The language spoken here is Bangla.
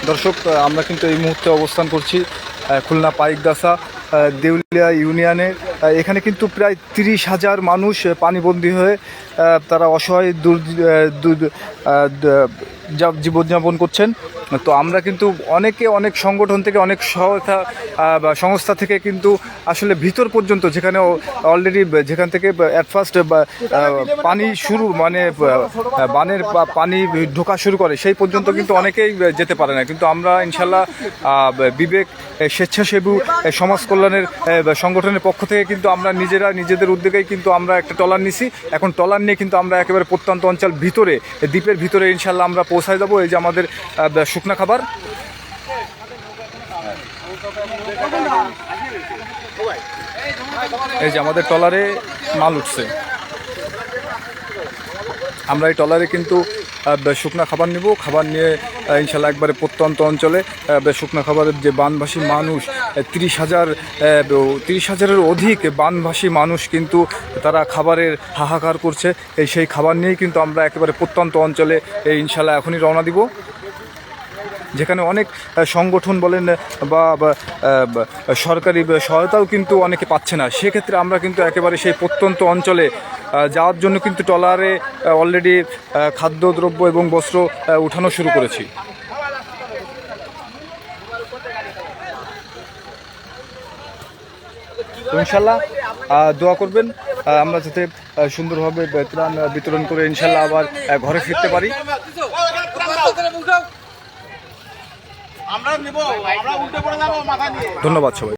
দর্শক, আমরা কিন্তু এই মুহূর্তে অবস্থান করছি খুলনা পাইকগাছা দেউলিয়া ইউনিয়নে। এখানে কিন্তু প্রায় 30,000 মানুষ পানিবন্দী হয়ে তারা অসহায় জীবনযাপন করছেন। তো আমরা কিন্তু অনেক সংগঠন থেকে, অনেক সহায়তা বা সংস্থা থেকে কিন্তু আসলে ভিতর পর্যন্ত, যেখানে অলরেডি যেখান থেকে অ্যাট ফার্স্ট পানি শুরু, মানে বানের পানি ঢোকা শুরু করে, সেই পর্যন্ত কিন্তু অনেকেই যেতে পারে না। কিন্তু আমরা ইনশাল্লাহ বিবেক স্বেচ্ছাসেবী সমাজ কল্যাণের সংগঠনের পক্ষ থেকে কিন্তু আমরা নিজেদের উদ্যোগেই কিন্তু আমরা একটা ট্রলার নিছি। এখন ট্রলার নিয়ে কিন্তু আমরা একেবারে প্রত্যন্ত অঞ্চল ভিতরে, দ্বীপের ভিতরে ইনশাল্লাহ আমরা পৌঁছায় যাবো। এই যে আমাদের শুকনা খাবার, এই যে আমাদের ট্রলারে মাল উঠছে। আমরা এই ট্রলারে কিন্তু শুকনা খাবার নিব। খাবার নিয়ে ইনশাল্লাহ একবারে প্রত্যন্ত অঞ্চলে শুকনা খাবারের যে বানভাসী মানুষ 30,000-এর অধিক বানভাসী মানুষ কিন্তু তারা খাবারের হাহাকার করছে। সেই খাবার নিয়েই কিন্তু আমরা একেবারে প্রত্যন্ত অঞ্চলে ইনশাল্লাহ এখনই রওনা দিব, যেখানে অনেক সংগঠন বলেন বা সরকারি সহায়তাও কিন্তু অনেকে পাচ্ছে না। সেক্ষেত্রে আমরা কিন্তু একেবারে সেই প্রত্যন্ত অঞ্চলে যাওয়ার জন্য কিন্তু ট্রলারে অলরেডি খাদ্যদ্রব্য এবং বস্ত্র উঠানো শুরু করেছি। ইনশাল্লাহ দোয়া করবেন আমরা যাতে সুন্দরভাবে ত্রাণ বিতরণ করে ইনশাল্লাহ আবার ঘরে ফিরতে পারি। ধন্যবাদ সবাই।